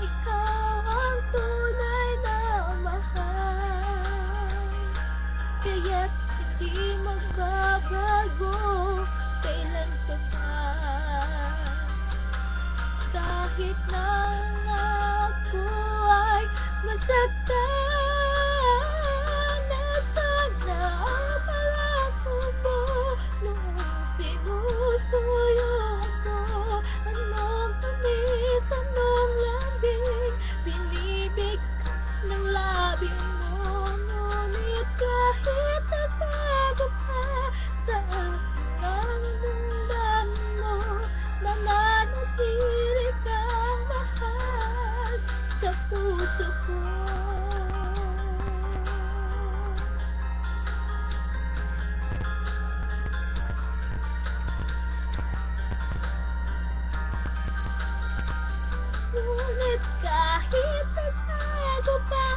ikaw ang tunay na mahal. Kaya't hindi magbabago kailan pa man. Kahit na ako ay masaktan, na sana ang pangako mo noong sinusuyo ko. Anong tamis, anong lambing binibig ng labi mo, ngunit kahit natago pa sa ang mundan mo, mananatili kang mahal sa puso ko. Ngunit kahit natago pa